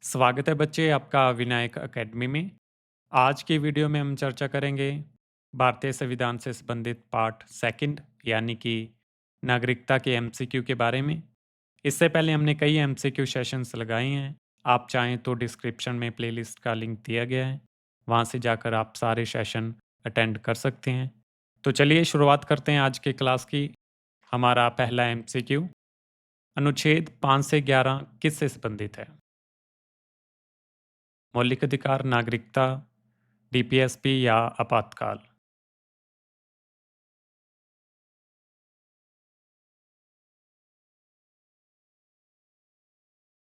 स्वागत है बच्चे आपका विनायक एकेडमी में। आज की वीडियो में हम चर्चा करेंगे भारतीय संविधान से संबंधित पार्ट सेकंड यानी कि नागरिकता के एमसीक्यू के बारे में। इससे पहले हमने कई एमसीक्यू सेशंस लगाए हैं। आप चाहें तो डिस्क्रिप्शन में प्लेलिस्ट का लिंक दिया गया है, वहाँ से जाकर आप सारे सेशन अटेंड कर सकते हैं। तो चलिए शुरुआत करते हैं आज की क्लास की। हमारा पहला एमसीक्यू, अनुच्छेद 5 से 11 किससे संबंधित है? मौलिक अधिकार, नागरिकता, डीपीएसपी या आपातकाल?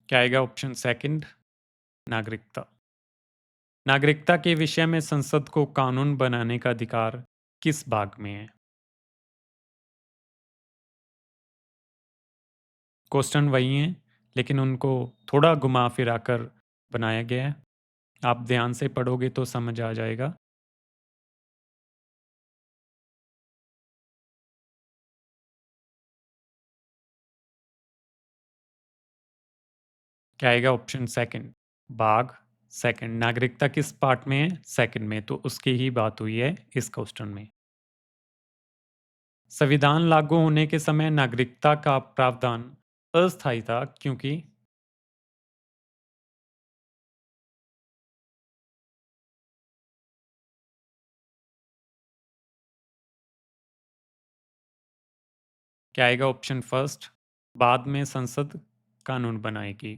क्या आएगा ऑप्शन सेकंड, नागरिकता। नागरिकता के विषय में संसद को कानून बनाने का अधिकार किस भाग में है? क्वेश्चन वही है, लेकिन उनको थोड़ा घुमा फिरा कर बनाया गया है। आप ध्यान से पढ़ोगे तो समझ आ जाएगा। क्या आएगा ऑप्शन सेकंड, भाग सेकंड। नागरिकता किस पार्ट में है? सेकंड में, तो उसकी ही बात हुई है इस क्वेश्चन में। संविधान लागू होने के समय नागरिकता का प्रावधान अस्थायी था क्योंकि क्या आएगा ऑप्शन फर्स्ट, बाद में संसद कानून बनाएगी।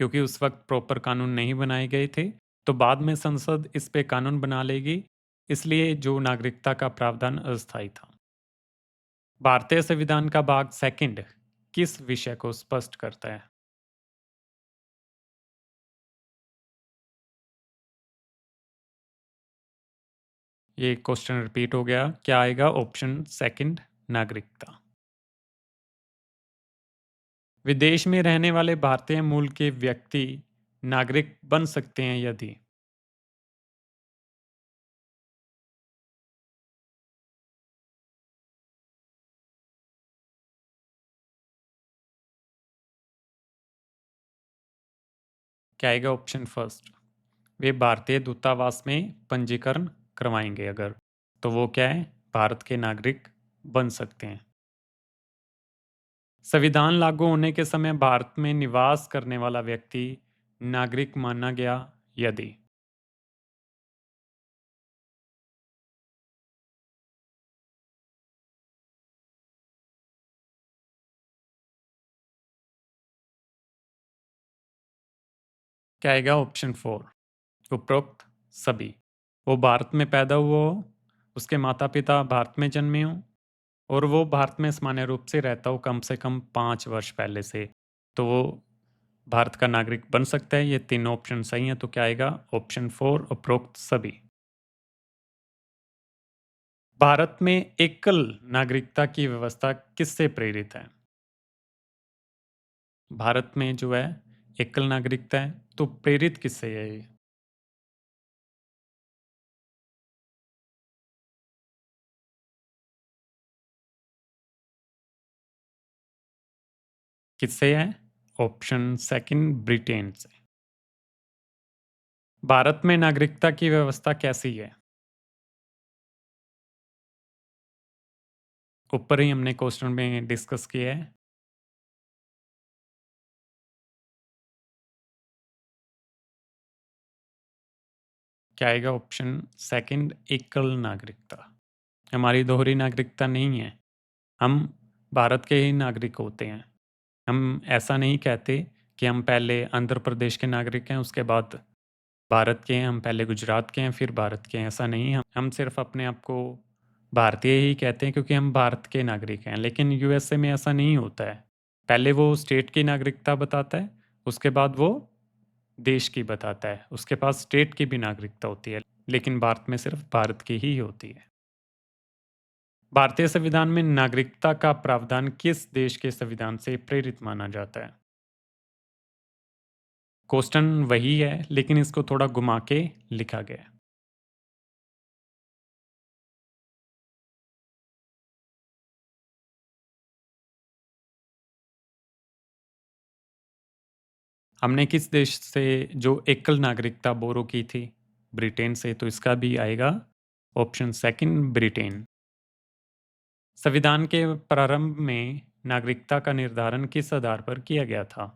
क्योंकि उस वक्त प्रॉपर कानून नहीं बनाए गए थे, तो बाद में संसद इस पे कानून बना लेगी। इसलिए जो नागरिकता का प्रावधान अस्थायी था। भारतीय संविधान का भाग सेकंड किस विषय को स्पष्ट करता है? ये क्वेश्चन रिपीट हो गया। क्या आएगा ऑप्शन सेकंड, नागरिकता। विदेश में रहने वाले भारतीय मूल के व्यक्ति नागरिक बन सकते हैं यदि क्या आएगा ऑप्शन फर्स्ट, वे भारतीय दूतावास में पंजीकरण करवाएंगे अगर, तो वो क्या है, भारत के नागरिक बन सकते हैं। संविधान लागू होने के समय भारत में निवास करने वाला व्यक्ति नागरिक माना गया यदि क्या आएगा ऑप्शन फोर, उपरोक्त सभी। वो भारत में पैदा हुआ हो, उसके माता पिता भारत में जन्मे हों, और वो भारत में सामान्य रूप से रहता हो कम से कम 5 वर्ष पहले से, तो वो भारत का नागरिक बन सकता है। ये तीनों ऑप्शन सही हैं, तो क्या आएगा ऑप्शन फोर, उपरोक्त सभी। भारत में एकल नागरिकता की व्यवस्था किससे प्रेरित है? भारत में जो है एकल नागरिकता है, तो प्रेरित किससे है ये? किससे है? ऑप्शन सेकंड, ब्रिटेन से। भारत में नागरिकता की व्यवस्था कैसी है? ऊपर ही हमने क्वेश्चन में डिस्कस किया है। क्या आएगा ऑप्शन सेकंड, एकल नागरिकता। हमारी दोहरी नागरिकता नहीं है, हम भारत के ही नागरिक होते हैं। हम ऐसा नहीं कहते कि हम पहले आंध्र प्रदेश के नागरिक हैं, उसके बाद भारत के हैं, हम पहले गुजरात के हैं, फिर भारत के हैं। ऐसा नहीं है। हम सिर्फ अपने आप को भारतीय ही कहते हैं क्योंकि हम भारत के नागरिक हैं। लेकिन यूएसए में ऐसा नहीं होता है। पहले वो स्टेट की नागरिकता बताता है, उसके बाद वो देश की बताता है। उसके पास स्टेट की भी नागरिकता होती है, लेकिन भारत में सिर्फ भारत की ही होती है। भारतीय संविधान में नागरिकता का प्रावधान किस देश के संविधान से प्रेरित माना जाता है? क्वेश्चन वही है, लेकिन इसको थोड़ा घुमा के लिखा गया है। हमने किस देश से जो एकल नागरिकता बोरो की थी? ब्रिटेन से, तो इसका भी आएगा ऑप्शन सेकंड ब्रिटेन। संविधान के प्रारंभ में नागरिकता का निर्धारण किस आधार पर किया गया था?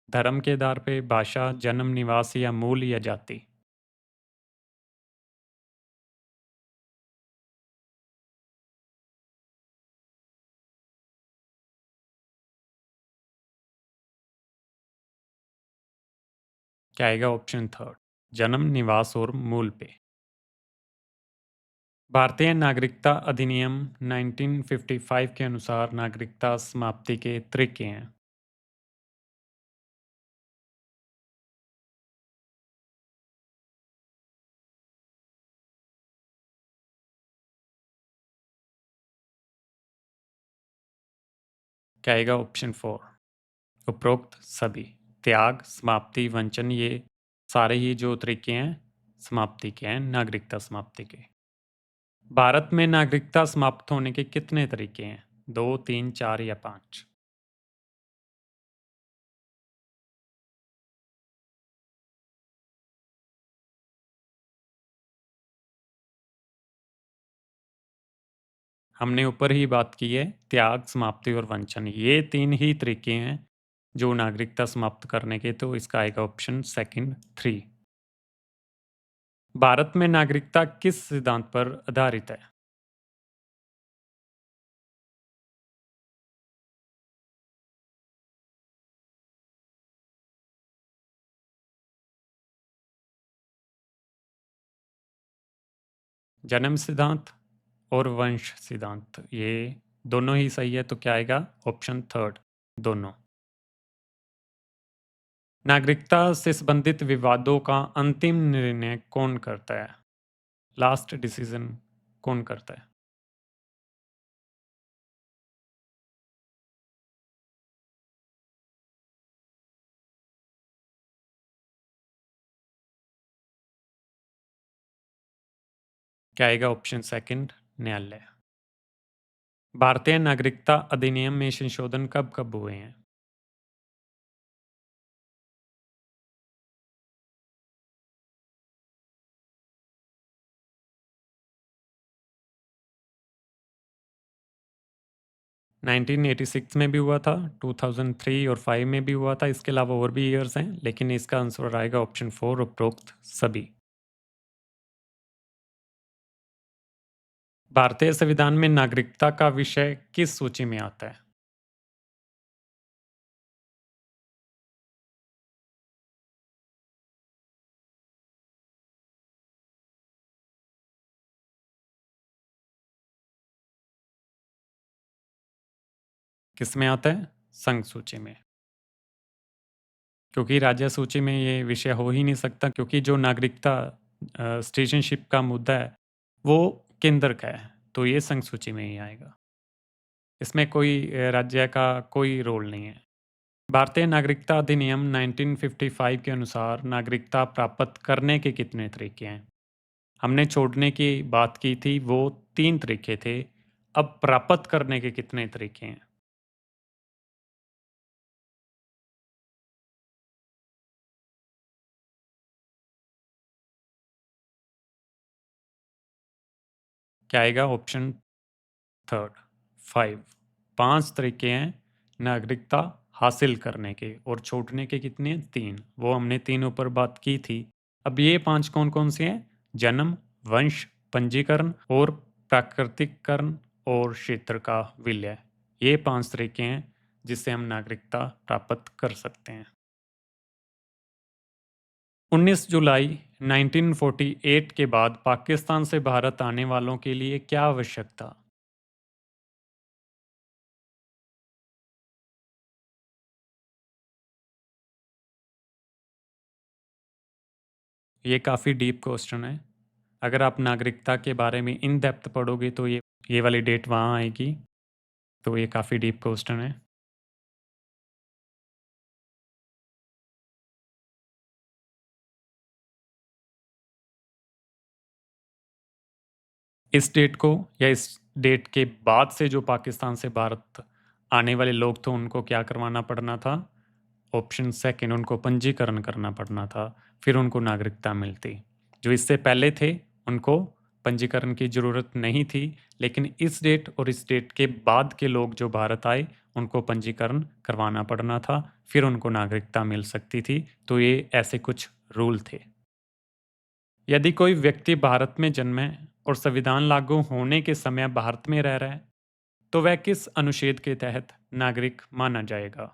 धर्म के आधार पे, भाषा, जन्म, निवास या मूल या जाति? क्या आएगा ऑप्शन थर्ड, जन्म, निवास और मूल पे। भारतीय नागरिकता अधिनियम 1955 के अनुसार नागरिकता समाप्ति के तरीके हैं। क्या आएगा ऑप्शन फोर, उपरोक्त सभी। त्याग, समाप्ति, वंचन, ये सारे ही जो तरीके हैं समाप्ति के हैं, नागरिकता समाप्ति के। भारत में नागरिकता समाप्त होने के कितने तरीके हैं? दो, तीन, चार या पांच? हमने ऊपर ही बात की है, त्याग, समाप्ति और वंचन, ये तीन ही तरीके हैं जो नागरिकता समाप्त करने के, तो इसका आएगा ऑप्शन सेकंड थ्री। भारत में नागरिकता किस सिद्धांत पर आधारित है? जन्म सिद्धांत और वंश सिद्धांत, ये दोनों ही सही है, तो क्या आएगा ऑप्शन थर्ड, दोनों। नागरिकता से संबंधित विवादों का अंतिम निर्णय कौन करता है? लास्ट डिसीजन कौन करता है? क्या आएगा ऑप्शन सेकंड, न्यायालय। भारतीय नागरिकता अधिनियम में संशोधन कब कब हुए हैं? नाइनटीन एटी सिक्स में भी हुआ था, 2003 और 5 में भी हुआ था, इसके अलावा और भी ईयर्स हैं, लेकिन इसका आंसर आएगा ऑप्शन फोर, उपरोक्त सभी। भारतीय संविधान में नागरिकता का विषय किस सूची में आता है? किस में आता है? संघ सूची में। क्योंकि राज्य सूची में ये विषय हो ही नहीं सकता, क्योंकि जो नागरिकता सिटीजनशिप का मुद्दा है वो केंद्र का है, तो ये संघ सूची में ही आएगा। इसमें कोई राज्य का कोई रोल नहीं है। भारतीय नागरिकता अधिनियम 1955 के अनुसार नागरिकता प्राप्त करने के कितने तरीके हैं? हमने छोड़ने की बात की थी, वो तीन तरीके थे। अब प्राप्त करने के कितने तरीके हैं? क्या आएगा ऑप्शन थर्ड, फाइव। पांच तरीके हैं नागरिकता हासिल करने के, और छोड़ने के कितने हैं? तीन। वो हमने तीनों पर बात की थी। अब ये पांच कौन कौन से हैं? जन्म, वंश, पंजीकरण और प्राकृतिकरण और क्षेत्र का विलय। ये पांच तरीके हैं जिससे हम नागरिकता प्राप्त कर सकते हैं। 19 जुलाई 1948 के बाद पाकिस्तान से भारत आने वालों के लिए क्या आवश्यक था? ये काफ़ी डीप क्वेश्चन है। अगर आप नागरिकता के बारे में इन डेप्थ पढ़ोगे तो ये वाली डेट वहाँ आएगी। तो ये काफ़ी डीप क्वेश्चन है। इस डेट को या इस डेट के बाद से जो पाकिस्तान से भारत आने वाले लोग थे उनको क्या करवाना पड़ना था? ऑप्शन सेकंड उनको पंजीकरण करना पड़ना था, फिर उनको नागरिकता मिलती। जो इससे पहले थे, उनको पंजीकरण की ज़रूरत नहीं थी, लेकिन इस डेट और इस डेट के बाद के लोग जो भारत आए, उनको पंजीकरण करवाना पड़ना था, फिर उनको नागरिकता मिल सकती थी। तो ये ऐसे कुछ रूल थे। यदि कोई व्यक्ति भारत में जन्मे और संविधान लागू होने के समय भारत में रह रहा है, तो वह किस अनुच्छेद के तहत नागरिक माना जाएगा?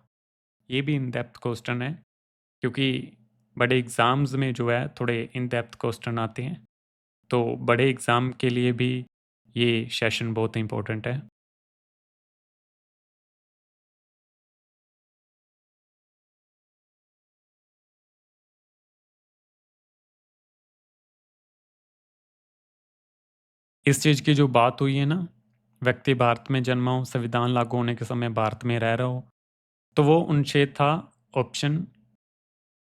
ये भी इन डेप्थ क्वेश्चन है, क्योंकि बड़े एग्ज़ाम्स में जो है थोड़े इन डेप्थ क्वेश्चन आते हैं। तो बड़े एग्ज़ाम के लिए भी ये सेशन बहुत इम्पोर्टेंट है। इस चीज़ की जो बात हुई है ना, व्यक्ति भारत में जन्मा हो, संविधान लागू होने के समय भारत में रह रहा हो, तो वो अनुच्छेद था ऑप्शन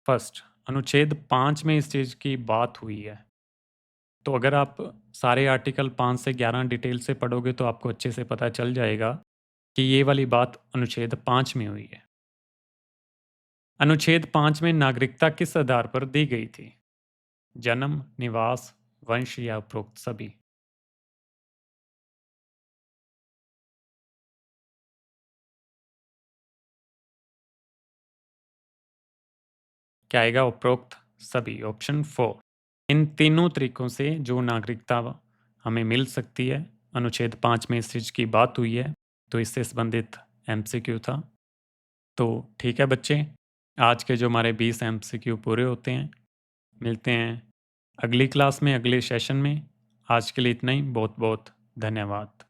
फर्स्ट, अनुच्छेद 5 में इस चीज़ की बात हुई है। तो अगर आप सारे आर्टिकल 5 से 11 डिटेल से पढ़ोगे तो आपको अच्छे से पता चल जाएगा कि ये वाली बात अनुच्छेद 5 में हुई है। अनुच्छेद 5 में नागरिकता किस आधार पर दी गई थी? जन्म, निवास, वंश या उपरोक्त सभी? क्या आएगा? उपरोक्त सभी, ऑप्शन 4। इन तीनों तरीकों से जो नागरिकता हमें मिल सकती है, अनुच्छेद 5 में इस चीज़ की बात हुई है, तो इससे संबंधित एमसीक्यू था। तो ठीक है बच्चे, आज के जो हमारे 20 एमसीक्यू पूरे होते हैं। मिलते हैं अगली क्लास में, अगले सेशन में। आज के लिए इतना ही। बहुत बहुत धन्यवाद।